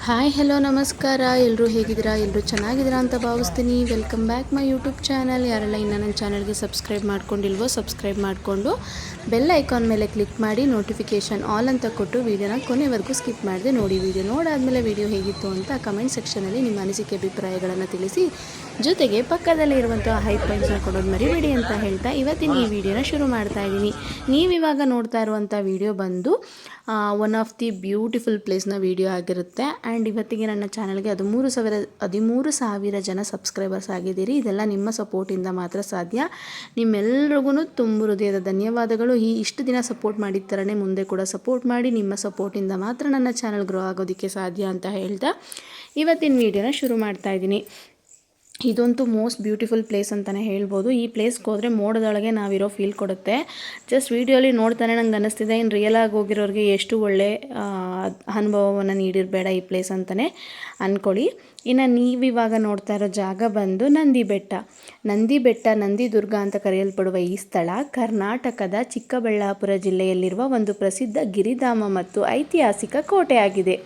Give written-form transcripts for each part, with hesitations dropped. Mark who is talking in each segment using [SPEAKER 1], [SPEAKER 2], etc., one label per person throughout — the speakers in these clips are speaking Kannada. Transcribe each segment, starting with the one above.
[SPEAKER 1] ಹಾಯ್ ಹಲೋ ನಮಸ್ಕಾರ. ಎಲ್ಲರೂ ಹೇಗಿದ್ದೀರಾ? ಎಲ್ಲರೂ ಚೆನ್ನಾಗಿದ್ದೀರಾ ಅಂತ ಭಾವಿಸ್ತೀನಿ. Welcome back my YouTube channel. ಯಾರೆಲ್ಲ ಇನ್ನೂ ನನ್ನ ಚಾನಲ್ಗೆ ಸಬ್ಸ್ಕ್ರೈಬ್ ಮಾಡ್ಕೊಂಡಿಲ್ವೋ ಸಬ್ಸ್ಕ್ರೈಬ್ ಮಾಡಿಕೊಂಡು ಬೆಲ್ ಐಕಾನ್ ಮೇಲೆ ಕ್ಲಿಕ್ ಮಾಡಿ ನೋಟಿಫಿಕೇಷನ್ ಆಲ್ ಅಂತ ಕೊಟ್ಟು ವೀಡಿಯೋನ ಕೊನೆವರೆಗೂ ಸ್ಕಿಪ್ ಮಾಡಿದೆ ನೋಡಿ. ವೀಡಿಯೋ ನೋಡಾದಮೇಲೆ ವೀಡಿಯೋ ಹೇಗಿತ್ತು ಅಂತ ಕಮೆಂಟ್ ಸೆಕ್ಷನಲ್ಲಿ ನಿಮ್ಮ ಅನಿಸಿಕೆ ಅಭಿಪ್ರಾಯಗಳನ್ನು ತಿಳಿಸಿ, ಜೊತೆಗೆ ಪಕ್ಕದಲ್ಲಿ ಇರುವಂಥ ಹೈ ಪಾಯಿಂಟ್ಸ್ನ ಕೊಡೋದು ಮರಿಬೇಡಿ ಅಂತ ಹೇಳ್ತಾ ಇವತ್ತಿನ ಈ ವಿಡಿಯೋನ ಶುರು ಮಾಡ್ತಾ ಇದ್ದೀನಿ. ನೀವಿವಾಗ ನೋಡ್ತಾ ಇರುವಂಥ ವಿಡಿಯೋ ಬಂದು ಒನ್ ಆಫ್ ದಿ ಬ್ಯೂಟಿಫುಲ್ ಪ್ಲೇಸ್ನ ವಿಡಿಯೋ ಆಗಿರುತ್ತೆ. ಆ್ಯಂಡ್ ಇವತ್ತಿಗೆ ನನ್ನ ಚಾನಲ್ಗೆ 13,000 ಜನ ಸಬ್ಸ್ಕ್ರೈಬರ್ಸ್ ಆಗಿದ್ದೀರಿ. ಇದೆಲ್ಲ ನಿಮ್ಮ ಸಪೋರ್ಟಿಂದ ಮಾತ್ರ ಸಾಧ್ಯ. ನಿಮ್ಮೆಲ್ರಿಗೂ ತುಂಬ ಹೃದಯದ ಧನ್ಯವಾದಗಳು. ಇಷ್ಟು ದಿನ ಸಪೋರ್ಟ್ ಮಾಡಿದ ಥರನೇ ಮುಂದೆ ಕೂಡ ಸಪೋರ್ಟ್ ಮಾಡಿ. ನಿಮ್ಮ ಸಪೋರ್ಟಿಂದ ಮಾತ್ರ ನನ್ನ ಚಾನಲ್ ಗ್ರೋ ಆಗೋದಕ್ಕೆ ಸಾಧ್ಯ ಅಂತ ಹೇಳ್ತಾ ಇವತ್ತಿನ ವಿಡಿಯೋನ ಶುರು ಮಾಡ್ತಾ ಇದ್ದೀನಿ. ಇದಂತೂ ಮೋಸ್ಟ್ ಬ್ಯೂಟಿಫುಲ್ ಪ್ಲೇಸ್ ಅಂತಲೇ ಹೇಳ್ಬೋದು. ಈ ಪ್ಲೇಸ್ಗೆ ಹೋದರೆ ಮೋಡದೊಳಗೆ ನಾವಿರೋ ಫೀಲ್ ಕೊಡುತ್ತೆ. ಜಸ್ಟ್ ವೀಡಿಯೋಲಿ ನೋಡ್ತಾನೆ ನಂಗೆ ಅನ್ನಿಸ್ತಿದೆ, ಇನ್ನು ರಿಯಲಾಗಿ ಹೋಗಿರೋರಿಗೆ ಎಷ್ಟು ಒಳ್ಳೆ ಅನುಭವವನ್ನು ನೀಡಿರಬೇಡ ಈ ಪ್ಲೇಸ್ ಅಂತಲೇ ಅಂದ್ಕೊಳ್ಳಿ. ಇನ್ನು ನೀವಿವಾಗ ನೋಡ್ತಾ ಇರೋ ಜಾಗ ಬಂದು ನಂದಿ ಬೆಟ್ಟ. ನಂದಿ ದುರ್ಗ ಅಂತ ಕರೆಯಲ್ಪಡುವ ಈ ಸ್ಥಳ ಕರ್ನಾಟಕದ ಚಿಕ್ಕಬಳ್ಳಾಪುರ ಜಿಲ್ಲೆಯಲ್ಲಿರುವ ಒಂದು ಪ್ರಸಿದ್ಧ ಗಿರಿಧಾಮ ಮತ್ತು ಐತಿಹಾಸಿಕ ಕೋಟೆಯಾಗಿದೆ.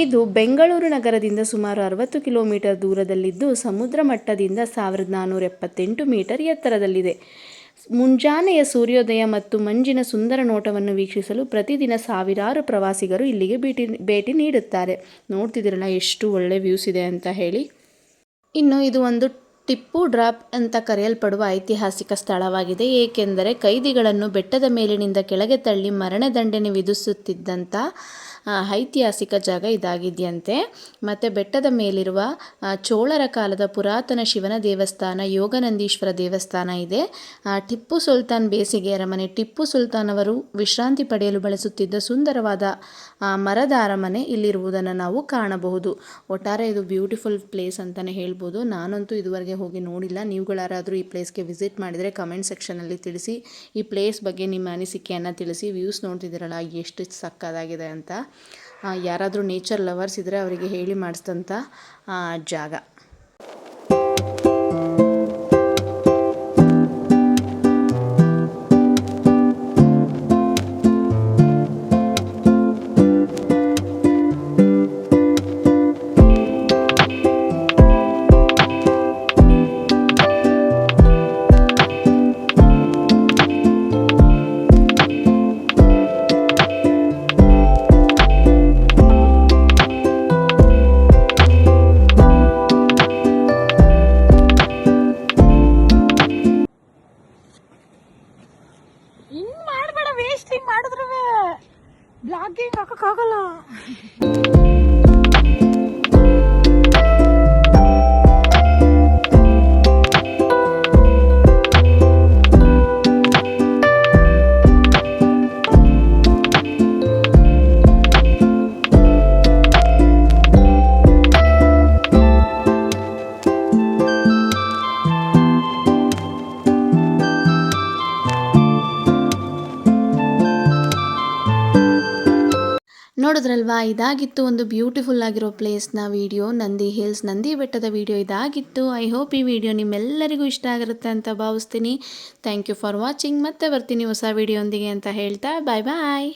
[SPEAKER 1] ಇದು ಬೆಂಗಳೂರು ನಗರದಿಂದ ಸುಮಾರು 60 ಕಿಲೋಮೀಟರ್ ದೂರದಲ್ಲಿದ್ದು ಸಮುದ್ರ ಮಟ್ಟದಿಂದ 1478 ಮೀಟರ್ ಎತ್ತರದಲ್ಲಿದೆ. ಮುಂಜಾನೆಯ ಸೂರ್ಯೋದಯ ಮತ್ತು ಮಂಜಿನ ಸುಂದರ ನೋಟವನ್ನು ವೀಕ್ಷಿಸಲು ಪ್ರತಿದಿನ ಸಾವಿರಾರು ಪ್ರವಾಸಿಗರು ಇಲ್ಲಿಗೆ ಭೇಟಿ ನೀಡುತ್ತಾರೆ. ನೋಡ್ತಿದ್ದೀರಲ್ಲ ಎಷ್ಟು ಒಳ್ಳೆ ವ್ಯೂಸ್ ಇದೆ ಅಂತ ಹೇಳಿ. ಇನ್ನು ಇದು ಒಂದು ಟಿಪ್ಪು ಡ್ರಾಪ್ ಅಂತ ಕರೆಯಲ್ಪಡುವ ಐತಿಹಾಸಿಕ ಸ್ಥಳವಾಗಿದೆ. ಏಕೆಂದರೆ ಕೈದಿಗಳನ್ನು ಬೆಟ್ಟದ ಮೇಲಿನಿಂದ ಕೆಳಗೆ ತಳ್ಳಿ ಮರಣದಂಡನೆ ವಿಧಿಸುತ್ತಿದ್ದಂಥ ಐತಿಹಾಸಿಕ ಜಾಗ ಇದಾಗಿದೆಯಂತೆ. ಮತ್ತು ಬೆಟ್ಟದ ಮೇಲಿರುವ ಚೋಳರ ಕಾಲದ ಪುರಾತನ ಶಿವನ ದೇವಸ್ಥಾನ, ಯೋಗನಂದೀಶ್ವರ ದೇವಸ್ಥಾನ ಇದೆ. ಟಿಪ್ಪು ಸುಲ್ತಾನ್ ಬೇಸಿಗೆ ಅರಮನೆ. ಟಿಪ್ಪು ಸುಲ್ತಾನ್ ಅವರು ವಿಶ್ರಾಂತಿ ಪಡೆಯಲು ಬಳಸುತ್ತಿದ್ದ ಸುಂದರವಾದ ಮರದ ಅರಮನೆ ಇಲ್ಲಿರುವುದನ್ನು ನಾವು ಕಾಣಬಹುದು. ಒಟ್ಟಾರೆ ಇದು ಬ್ಯೂಟಿಫುಲ್ ಪ್ಲೇಸ್ ಅಂತಲೇ ಹೇಳ್ಬೋದು. ನಾನಂತೂ ಇದುವರೆಗೆ ಹೋಗಿ ನೋಡಿಲ್ಲ. ನೀವುಗಳಾರಾದರೂ ಈ ಪ್ಲೇಸ್ಗೆ ವಿಸಿಟ್ ಮಾಡಿದರೆ ಕಮೆಂಟ್ ಸೆಕ್ಷನಲ್ಲಿ ತಿಳಿಸಿ. ಈ ಪ್ಲೇಸ್ ಬಗ್ಗೆ ನಿಮ್ಮ ಅನಿಸಿಕೆಯನ್ನು ತಿಳಿಸಿ. ವ್ಯೂಸ್ ನೋಡ್ತಿದ್ದೀರಲ್ಲ ಎಷ್ಟು ಸಕ್ಕತ್ತಾಗಿದೆ ಅಂತ. ಯಾರಾದರೂ ನೇಚರ್ ಲವರ್ಸ್ ಇದ್ದರೆ ಅವರಿಗೆ ಹೇಳಿ ಮಾಡಿಸಿದಂಥ ಜಾಗ.
[SPEAKER 2] ಹಿಂಗ್ ಮಾಡಬೇಡ, ವೇಸ್ಟ್. ಹಿಂಗ್ ಮಾಡಿದ್ರೆ ಬ್ಲಾಗಿಂಗ್ ಹಾಕಕ್ಕಾಗಲ್ಲ.
[SPEAKER 1] ನೋಡಿದ್ರಲ್ವಾ, ಇದಾಗಿತ್ತು ಒಂದು ಬ್ಯೂಟಿಫುಲ್ ಆಗಿರೋ ಪ್ಲೇಸ್ನ ವಿಡಿಯೋ. ನಂದಿ ಹಿಲ್ಸ್, ನಂದಿ ಬೆಟ್ಟದ ವಿಡಿಯೋ ಇದಾಗಿತ್ತು. ಐ ಹೋಪ್ ಈ ವಿಡಿಯೋ ನಿಮ್ಮೆಲ್ಲರಿಗೂ ಇಷ್ಟ ಆಗಿರುತ್ತೆ ಅಂತ ಭಾವಿಸ್ತೀನಿ. Thank you for watching. ಮತ್ತೆ ಬರ್ತೀನಿ ಹೊಸ ವಿಡಿಯೋ ಒಂದಿಗೆ ಅಂತ ಹೇಳ್ತಾ ಬಾಯ್ ಬಾಯ್.